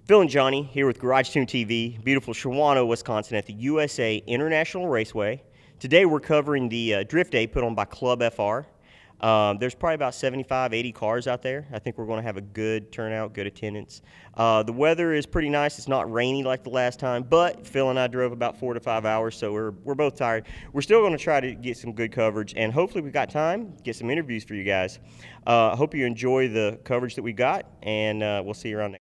Phil and Johnny here with Garage Tune TV, beautiful Shawano, Wisconsin at the USA International Raceway. Today we're covering the Drift Day put on by ClubFR. There's probably about 75, 80 cars out there. I think we're going to have a good turnout, good attendance. The weather is pretty nice. It's not rainy like the last time, but Phil and I drove about 4 to 5 hours, so we're both tired. We're still going to try to get some good coverage, and hopefully we've got time to get some interviews for you guys. I hope you enjoy the coverage that we got, and we'll see you around next.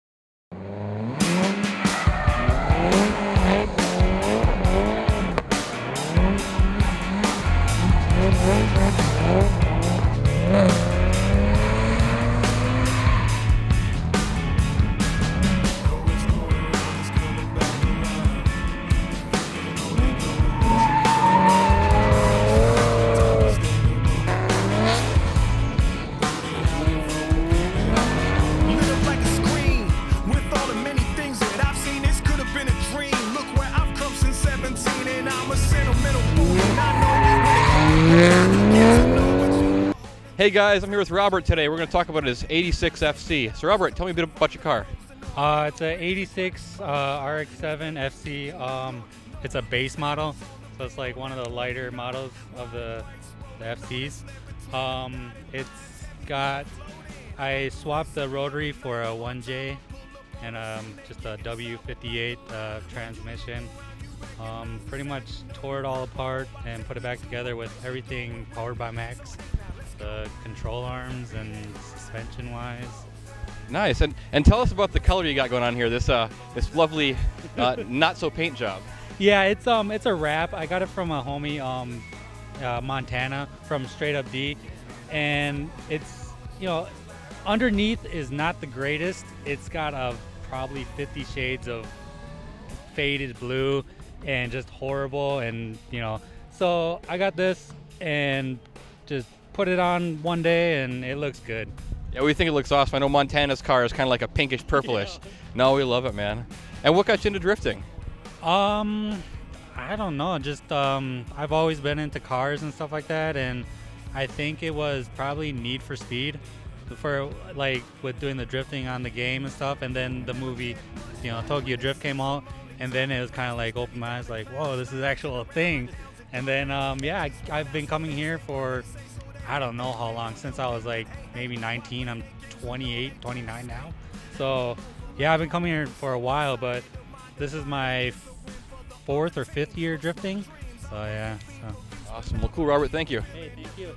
Hey guys, I'm here with Robert today. We're going to talk about his 86 FC. So Robert, tell me a bit about your car. It's a 86 RX-7 FC. It's a base model, so it's like one of the lighter models of the FCs. I swapped the rotary for a 1J and just a W58 transmission. Pretty much tore it all apart and put it back together with everything powered by Max. The control arms and suspension wise. Nice, and tell us about the color you got going on here. This lovely, not so paint job. Yeah, it's a wrap. I got it from a homie, Montana, from Straight Up D, and it's, you know, underneath is not the greatest. It's got probably 50 shades of faded blue and just horrible, and you know, so I got this and just put it on one day and it looks good. Yeah, we think it looks awesome. I know Montana's car is kind of like a pinkish purplish. Yeah. No, we love it, man. And what got you into drifting? I don't know, just I've always been into cars and stuff like that, and I think it was probably Need for Speed for like with doing the drifting on the game and stuff, and then the movie, you know, Tokyo Drift came out, and then it was kind of like opened my eyes like, whoa, this is actual thing. And then yeah, I've been coming here for I don't know how long, since I was like maybe 19. I'm 28, 29 now. So yeah, I've been coming here for a while, but this is my 4th or 5th year drifting. So yeah. So. Awesome. Well, cool, Robert. Thank you. Hey, thank you.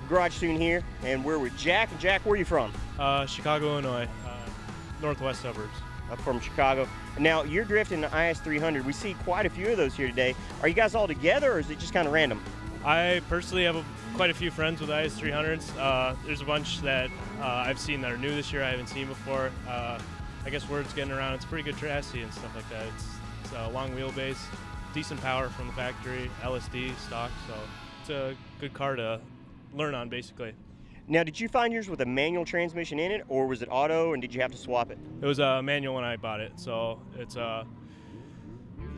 Garage Tune here, and we're with Jack. Jack, where are you from? Chicago, Illinois, northwest suburbs. I'm from Chicago. Now, you're drifting the IS300. We see quite a few of those here today. Are you guys all together, or is it just kind of random? I personally have quite a few friends with IS300s. There's a bunch that I've seen that are new this year I haven't seen before. I guess word's getting around. It's a pretty good chassis and stuff like that. It's a long wheelbase, decent power from the factory, LSD stock, so it's a good car to learn on, basically. Now, did you find yours with a manual transmission in it, or was it auto, and did you have to swap it? It was a manual when I bought it, so it's a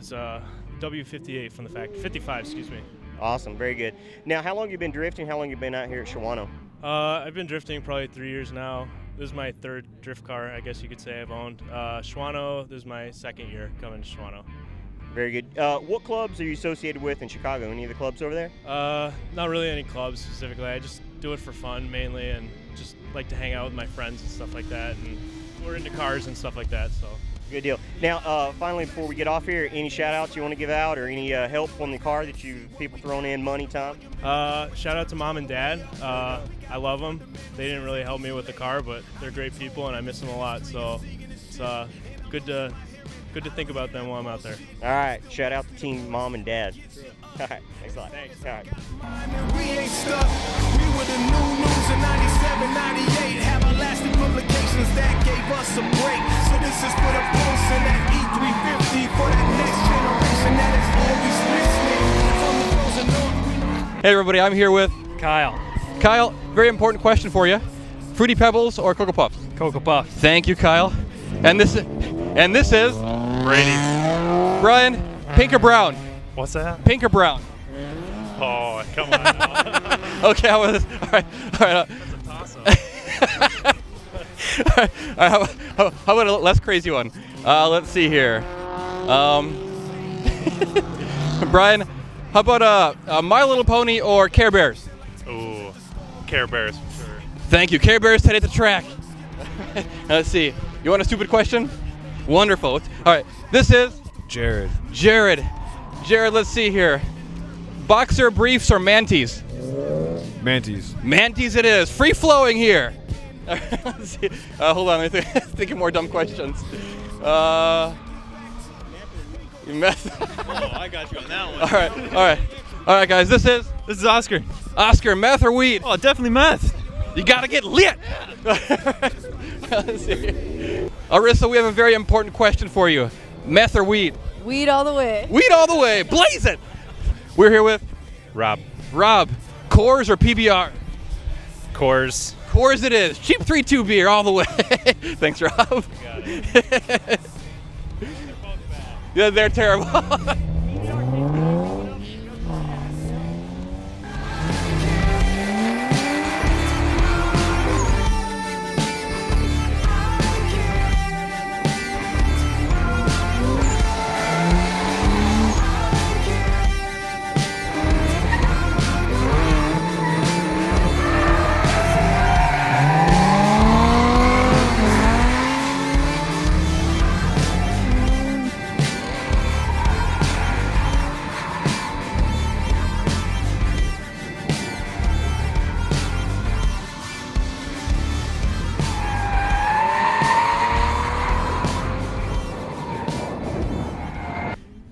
W58 from the factory, 55, excuse me. Awesome, very good. Now, how long have you been drifting? How long have you been out here at Shawano? I've been drifting probably 3 years now. This is my third drift car, I guess you could say I've owned. Shawano, this is my second year coming to Shawano. Very good. What clubs are you associated with in Chicago? Any of the clubs over there? Not really any clubs specifically. I just do it for fun mainly, and just like to hang out with my friends and stuff like that. And we're into cars and stuff like that, so. Good deal. Now, finally, before we get off here, any shout-outs you want to give out, or any help on the car that people throwing in money, time? Shout out to Mom and Dad. I love them. They didn't really help me with the car, but they're great people, and I miss them a lot. So it's good to think about them while I'm out there. All right. Shout out to Team Mom and Dad. All right. Thanks a lot. Thanks. All right. We ain't stuck. We were the new news in 97, 98. Have our lasting publications that gave us a break. So this is for the pulse and that E350 for that next generation that is always listening. From the frozen north. Hey everybody, I'm here with Kyle. Kyle. Very important question for you: Fruity Pebbles or Cocoa Puffs? Cocoa Puff. Thank you, Kyle. And this is Brady. Brian. Pink or brown? What's that? Pink or brown? Oh, come on now. Okay, how about this? All right. That's a toss-up. All right, how about a less crazy one? Let's see here. Brian, how about My Little Pony or Care Bears? Ooh, Care Bears for sure. Thank you. Care Bears headed to track. Now, let's see. You want a stupid question? Wonderful. All right. This is Jared. Jared. Jared, let's see here. Boxer briefs or mantees? Mantees. Mantees it is. Free flowing here. Let's see. Hold on. I'm thinking more dumb questions. Meth. Oh, I got you on that one. All right, guys. This is Oscar. Oscar. Meth or weed? Oh, definitely meth. You gotta get lit. Let's see. Arissa, we have a very important question for you. Meth or weed? Weed all the way. Weed all the way. Blaze it. We're here with Rob. Rob. Coors or PBR? Coors. Coors it is. Cheap 3-2 beer all the way. Thanks, Rob. Got it. Yeah, they're terrible.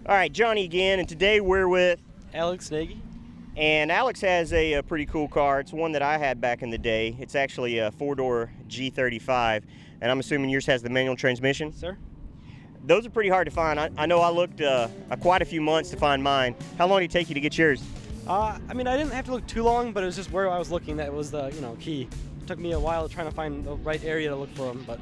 All right, Johnny again, and today we're with Alex Nagy. And Alex has a pretty cool car. It's one that I had back in the day. It's actually a 4-door G35, and I'm assuming yours has the manual transmission? Sir? Those are pretty hard to find. I know I looked quite a few months to find mine. How long did it take you to get yours? I mean, I didn't have to look too long, but it was just where I was looking that was the key. It took me a while trying to find the right area to look for them, but.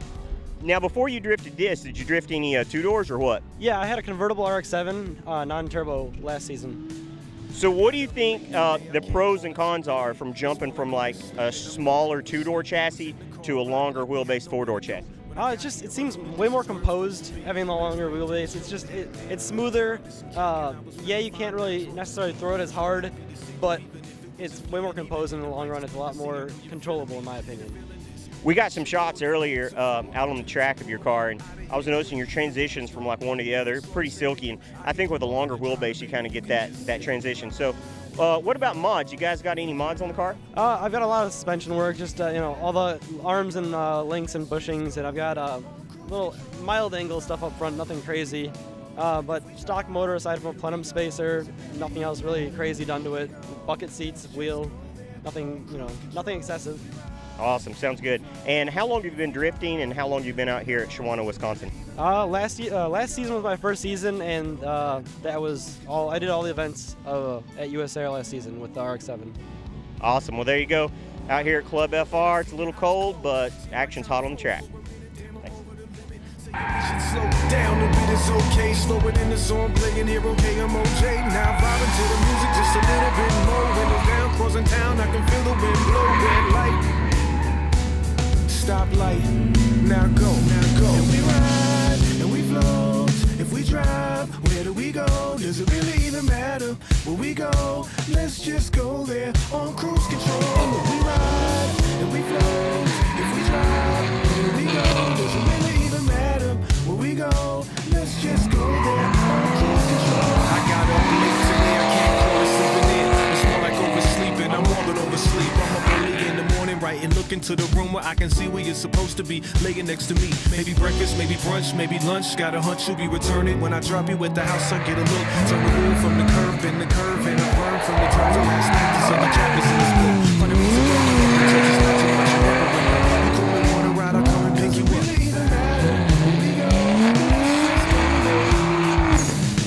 Now, before you drifted this, did you drift any 2-doors or what? Yeah, I had a convertible RX-7 non-turbo last season. So what do you think the pros and cons are from jumping from like a smaller 2-door chassis to a longer wheelbase 4-door chassis? It seems way more composed having the longer wheelbase. It's smoother. Yeah, you can't really necessarily throw it as hard, but it's way more composed in the long run. It's a lot more controllable in my opinion. We got some shots earlier out on the track of your car, and I was noticing your transitions from like one to the other, pretty silky, and I think with a longer wheelbase you kind of get that transition. So what about mods? You guys got any mods on the car? I've got a lot of suspension work, just all the arms and links and bushings, and I've got little mild angle stuff up front, nothing crazy. But stock motor aside from a plenum spacer, nothing else really crazy done to it. Bucket seats, wheel, nothing excessive. Awesome, sounds good. And how long have you been drifting, and how long have you been out here at Shawano, Wisconsin? Last season was my first season, and that was all. I did all the events at USAir last season with the RX-7. Awesome. Well, there you go. Out here at ClubFR, it's a little cold, but action's hot on the track. Thanks. down, the beat is okay. Slow it in the zone, playing here, okay, I'm OJ. Now vibing to the music just a little bit more. Windows down, crossing town, I can feel the wind blow. Red light, stop light, now go, now go. And we ride, and we float, if we drive, where do we go? Does it really even matter where we go? Let's just go there on cruise control. We ride, and we float, if we drive, where do we go? Does it really even matter where we go? Let's just go there on cruise control. I got up late today, I can't call it sleeping in. It's more like oversleeping, I'm more than oversleep. I'm up early in the morning, right, and look into the room where I can see where you're supposed to be, laying next to me. Maybe breakfast, maybe brunch, maybe lunch. Got a hunch you'll be returning. When I drop you at the house, I get a look. Turn the wheel from the curve, and I burn from the turns of last night. This other chapters in this book. Funny music on the road, the church is not too much. You call me want to ride, I'll come and pick you up.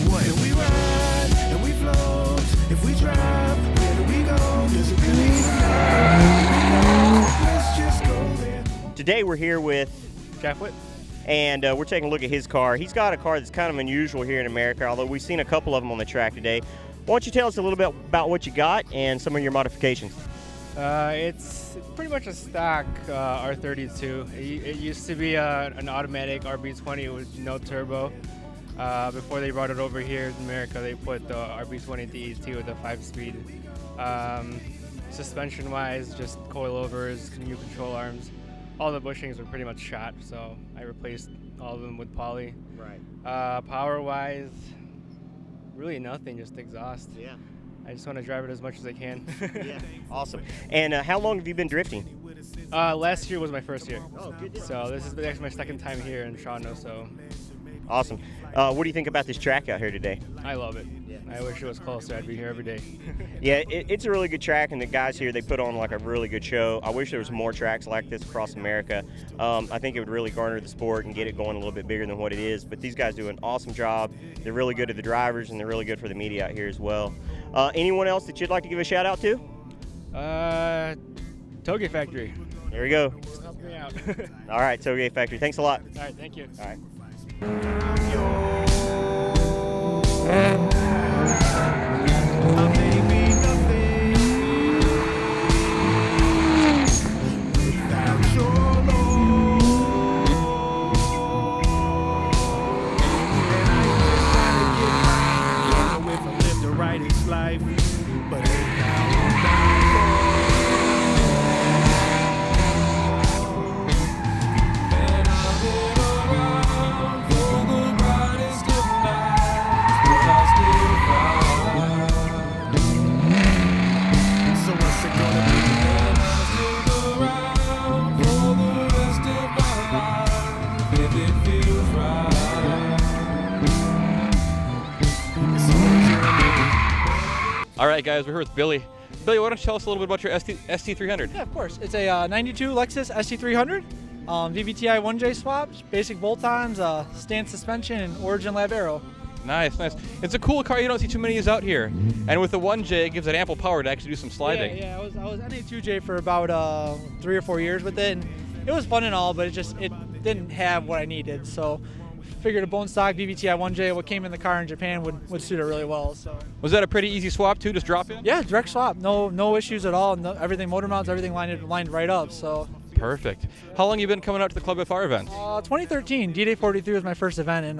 What? And we ride, and we float. If we drive, where do we go? Does it really matter? Let's just go there. Today we're here with Jeff Witt. and we're taking a look at his car. He's got a car that's kind of unusual here in America, although we've seen a couple of them on the track today. Why don't you tell us a little bit about what you got and some of your modifications? It's pretty much a stock R32. It used to be an automatic RB20 with no turbo. Before they brought it over here in America, they put the RB20 DE2 with a 5-speed. Suspension-wise, just coilovers, new control arms. All the bushings were pretty much shot, so I replaced all of them with poly. Right. Power-wise, really nothing, just exhaust. Yeah. I just want to drive it as much as I can. Yeah. Awesome. And how long have you been drifting? Last year was my first year. Oh, good deal. So this is actually my second time here in Toronto, so Awesome. What do you think about this track out here today? I love it. Yeah. I wish it was closer. I'd be here every day. Yeah, it's a really good track, and the guys here, they put on like a really good show. I wish there was more tracks like this across America. I think it would really garner the sport and get it going a little bit bigger than what it is, but these guys do an awesome job. They're really good to the drivers, and they're really good for the media out here as well. Anyone else that you'd like to give a shout out to? Toge Factory. There we go. Just help me out. All right, Toge Factory. Thanks a lot. All right, thank you. All right. All right, guys, we're here with Billy. Billy, why don't you tell us a little bit about your ST300? Yeah, of course. It's a 92 Lexus ST300, VVTi 1J swaps, basic bolt-ons, stand suspension, and Origin Lab Aero. Nice, nice. It's a cool car. You don't see too many out here. And with the 1J, it gives it ample power to actually do some sliding. Yeah, I was NA2J for about 3 or 4 years with it, and it was fun and all, but it didn't have what I needed. So figured a bone stock VVTi 1J, what came in the car in Japan, would suit it really well. So Was that a pretty easy swap too? Just drop in? yeah, direct swap, no issues at all. No, everything motor mounts, everything lined right up. So Perfect. How long you been coming out to the ClubFR events? 2013, D-Day 43 was my first event, and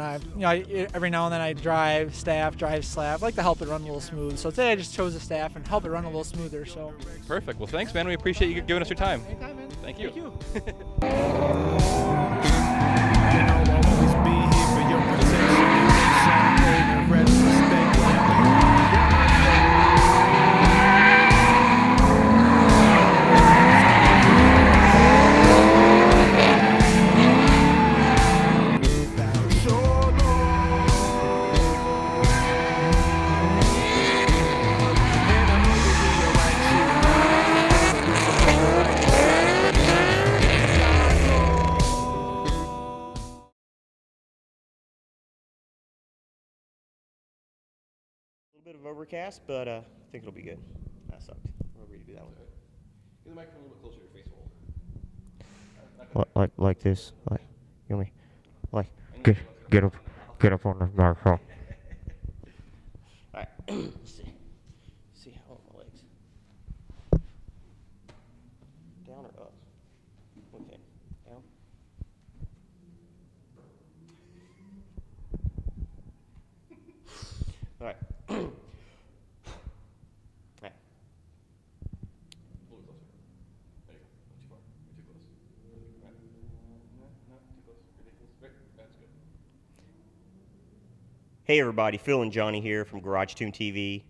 every now and then I drive staff, drive slab. I like to help it run a little smooth. So today I just chose the staff and help it run a little smoother. So Perfect. Well, thanks, man. We appreciate you giving us your time. anytime, man. Thank you. A little bit of overcast, but I think it'll be good. That sucked. We're ready to do that one. Get the microphone a little bit closer to your face hole. Like this. Like, you know me. Like, good. Get up on the microphone. All right. Let's see. See how my legs. Down or up? Okay. Down. All right. All right. Hey everybody, Phil and Johnny here from Garage Tune TV.